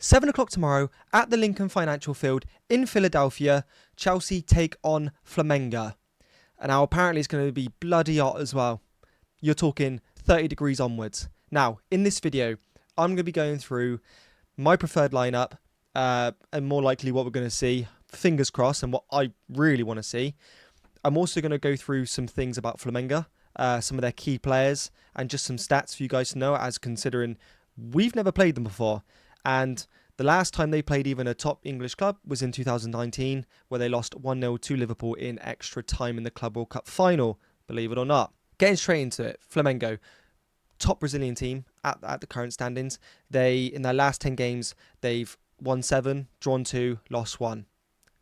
7 o'clock tomorrow at the Lincoln Financial Field in Philadelphia. Chelsea take on Flamengo. And now apparently it's going to be bloody hot as well. You're talking 30 degrees onwards. Now, in this video, I'm going to be going through my preferred lineup and more likely what we're going to see. Fingers crossed, and what I really want to see. I'm also going to go through some things about Flamengo, some of their key players, and just some stats for you guys to know, as considering we've never played them before. And the last time they played even a top English club was in 2019, where they lost 1-0 to Liverpool in extra time in the Club World Cup final, believe it or not. Getting straight into it, Flamengo, top Brazilian team at the current standings. In their last 10 games, they've won 7, drawn 2, lost 1.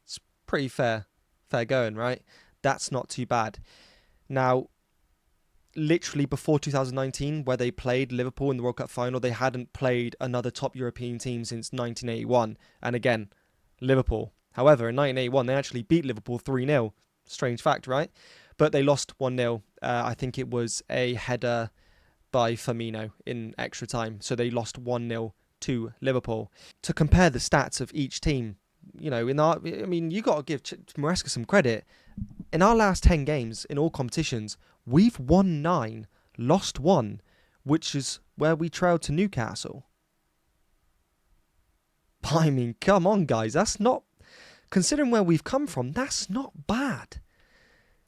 It's pretty fair going, right? That's not too bad. Now, literally before 2019, where they played Liverpool in the World Cup final, they hadn't played another top European team since 1981. And again, Liverpool. However, in 1981, they actually beat Liverpool 3-0. Strange fact, right? But they lost 1-0. I think it was a header by Firmino in extra time. So they lost 1-0 to Liverpool. To compare the stats of each team, you got to give Maresca some credit. In our last 10 games in all competitions, we've won 9, lost 1, which is where we trailed to Newcastle. I mean, come on, guys. That's not, considering where we've come from, that's not bad.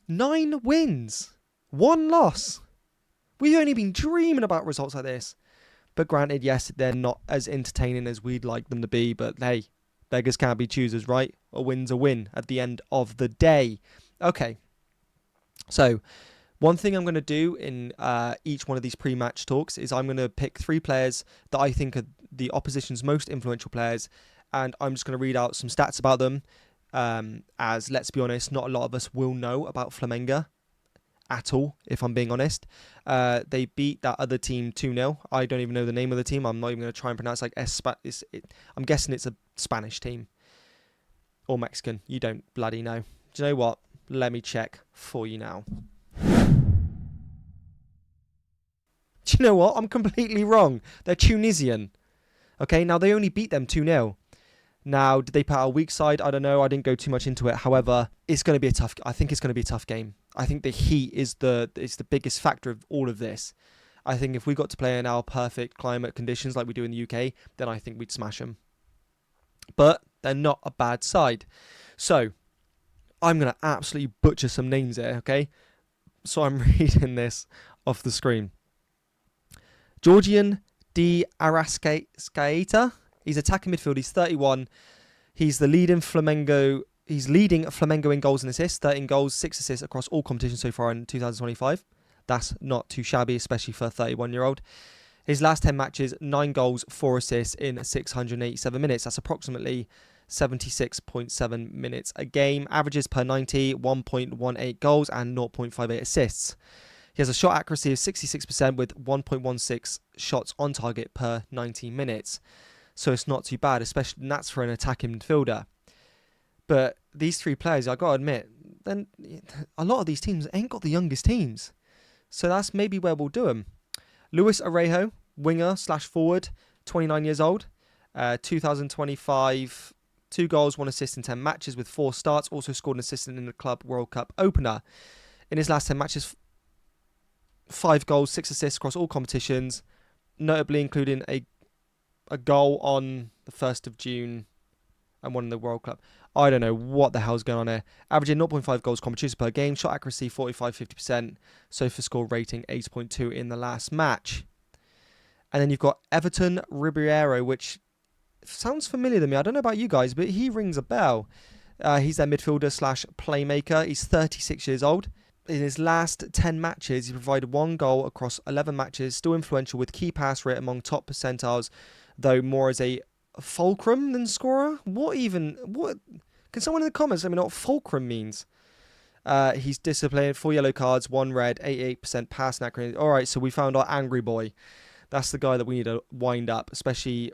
9 wins, 1 loss. We've only been dreaming about results like this. But granted, yes, they're not as entertaining as we'd like them to be. But hey, beggars can't be choosers, right? A win's a win at the end of the day. Okay. So, one thing I'm going to do in each one of these pre-match talks is I'm going to pick 3 players that I think are the opposition's most influential players. And I'm just going to read out some stats about them. As, let's be honest, not a lot of us will know about Flamengo at all, if I'm being honest. They beat that other team 2-0. I don't even know the name of the team. I'm not even going to try and pronounce I'm guessing it's a Spanish team. Or Mexican. You don't bloody know. Do you know what? Let me check for you now. Do you know what? I'm completely wrong. They're Tunisian. Okay, now they only beat them 2-0. Now, did they put out a weak side? I don't know. I didn't go too much into it. However, it's going to be a tough. I think it's going to be a tough game. I think the heat is the biggest factor of all of this. I think if we got to play in our perfect climate conditions like we do in the UK, then I think we'd smash them. But they're not a bad side. So, I'm going to absolutely butcher some names here, okay? So I'm reading this off the screen. Georgian de Arrascaeta. He's attacking midfield. He's 31. He's the leading Flamengo. He's leading Flamengo in goals and assists. 13 goals, 6 assists across all competitions so far in 2025. That's not too shabby, especially for a 31-year-old. His last 10 matches, 9 goals, 4 assists in 687 minutes. That's approximately 76.7 minutes a game. Averages per 90, 1.18 goals and 0.58 assists. He has a shot accuracy of 66% with 1.16 shots on target per 90 minutes. So it's not too bad, especially, and that's for an attacking midfielder. But these 3 players, I got to admit, then a lot of these teams ain't got the youngest teams. So that's maybe where we'll do them. Luis Arejo, winger/forward, 29 years old, 2025, 2 goals, 1 assist in 10 matches with 4 starts. Also scored an assist in the Club World Cup opener. In his last 10 matches, 5 goals, 6 assists across all competitions, notably including a goal on the 1st of June and 1 in the World Cup. I don't know what the hell's going on here. Averaging 0.5 goals competitions per game. Shot accuracy 45-50%. SOFA score rating 8.2 in the last match. And then you've got Everton Ribeiro, which sounds familiar to me. I don't know about you guys, but he rings a bell. He's their midfielder/playmaker. He's 36 years old. In his last 10 matches, he provided 1 goal across 11 matches. Still influential with key pass rate among top percentiles, though more as a fulcrum than scorer. What can someone in the comments let me know what fulcrum means? He's disciplined, 4 yellow cards, 1 red, 88% pass accuracy. All right, so we found our angry boy. That's the guy that we need to wind up, especially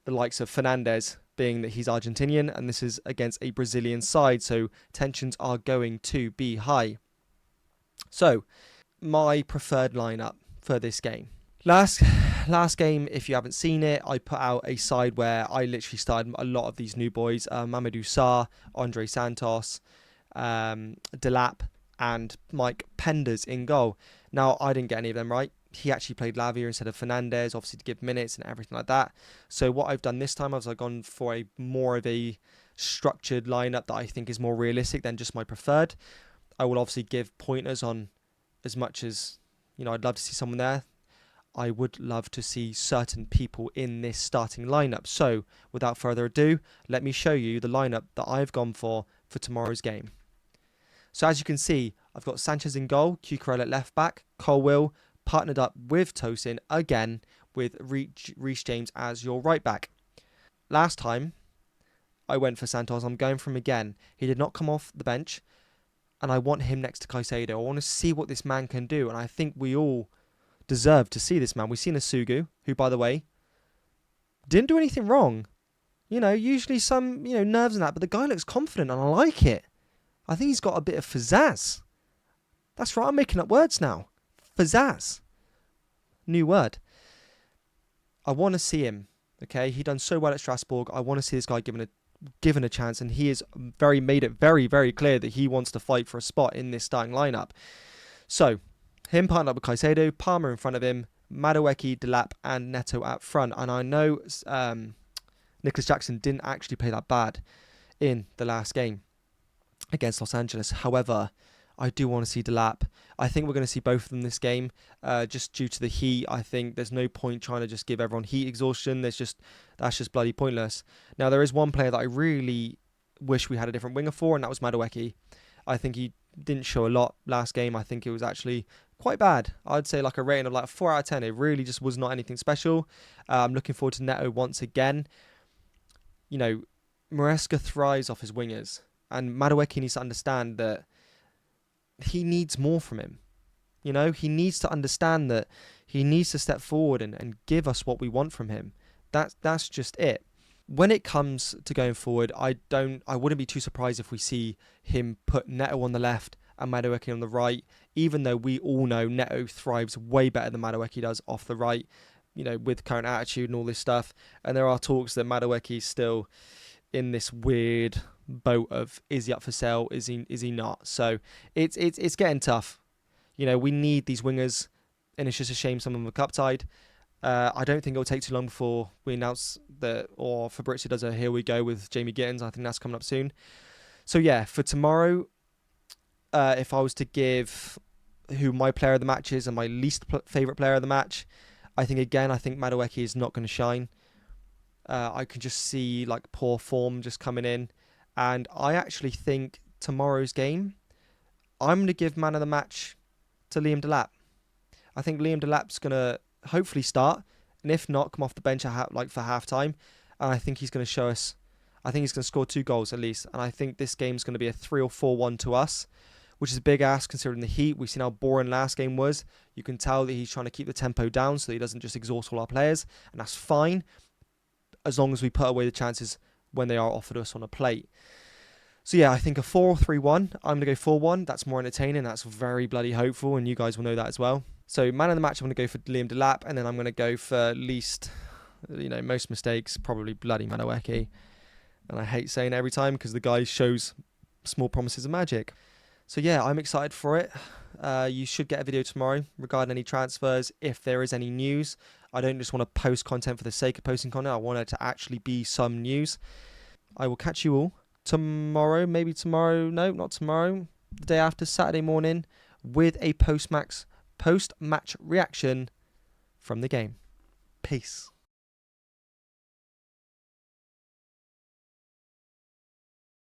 the likes of Fernandes, being that he's Argentinian and this is against a Brazilian side, so tensions are going to be high. So, my preferred lineup for this game. Last last game, if you haven't seen it, I put out a side where I literally started a lot of these new boys, Mamadou Sarr, Andre Santos, Delap, and Mike Penders in goal. Now, I didn't get any of them right. He actually played Lavia instead of Fernandez, obviously to give minutes and everything like that. So what I've done this time is I've gone for a more of a structured lineup that I think is more realistic than just my preferred. I will obviously give pointers on as much as, I'd love to see someone there. I would love to see certain people in this starting lineup. So, without further ado, let me show you the lineup that I've gone for tomorrow's game. So, as you can see, I've got Sanchez in goal, Cucurella at left back, Colwill partnered up with Tosin again with Reece James as your right back. Last time, I went for Santos. I'm going for him again. He did not come off the bench, and I want him next to Caicedo. I want to see what this man can do, and I think we all deserve to see this man. We've seen Asugu, who, by the way, didn't do anything wrong. Usually some, nerves and that, but the guy looks confident, and I like it. I think he's got a bit of pizzazz. That's right, I'm making up words now. Pizzazz. New word. I want to see him, okay? He done so well at Strasbourg. I want to see this guy given a chance, and he has made it very, very clear that he wants to fight for a spot in this starting lineup. So, him partnered up with Caicedo, Palmer in front of him, Madueke, Delap, and Neto at front. And I know Nicholas Jackson didn't actually play that bad in the last game against Los Angeles. However, I do want to see Delap. I think we're going to see both of them this game, just due to the heat. I think there's no point trying to just give everyone heat exhaustion. That's just bloody pointless. Now, there is one player that I really wish we had a different winger for, and that was Madueke. I think he didn't show a lot last game. I think it was actually quite bad. I'd say like a rating of like 4 out of 10. It really just was not anything special. I'm looking forward to Neto once again. Maresca thrives off his wingers, and Madueke needs to understand that he needs more from him. He needs to understand that he needs to step forward and give us what we want from him. That's just it. When it comes to going forward, I wouldn't be too surprised if we see him put Neto on the left and Madueke on the right, even though we all know Neto thrives way better than Madueke does off the right, with current attitude and all this stuff. And there are talks that Madueke is still in this weird boat of, is he up for sale, is he not? So it's getting tough. We need these wingers, and it's just a shame some of them are cup tied. I don't think it'll take too long before we announce that, or Fabrizio does a here we go with Jamie Gittins. I think that's coming up soon. So yeah, for tomorrow, if I was to give who my player of the match is and my least favourite player of the match, I think Madueke is not going to shine. I can just see like poor form just coming in. And I actually think tomorrow's game, I'm going to give man of the match to Liam Delap. I think Liam Delap's going to hopefully start, and if not, come off the bench for halftime. And I think he's going to show us, I think he's going to score 2 goals at least. And I think this game's going to be a 3 or 4-1 to us, which is a big ask considering the heat. We've seen how boring last game was. You can tell that he's trying to keep the tempo down so that he doesn't just exhaust all our players. And that's fine, as long as we put away the chances when they are offered us on a plate. So yeah, I think a 4-3-1. I'm going to go 4-1. That's more entertaining. That's very bloody hopeful, and you guys will know that as well. So man of the match, I'm going to go for Liam Delap, and then I'm going to go for least, most mistakes, probably bloody Madueke. And I hate saying it every time because the guy shows small promises of magic. So yeah, I'm excited for it. You should get a video tomorrow regarding any transfers, if there is any news. I don't just want to post content for the sake of posting content. I want it to actually be some news. I will catch you all tomorrow, no, not tomorrow, the day after, Saturday morning, with a post-match reaction from the game. Peace.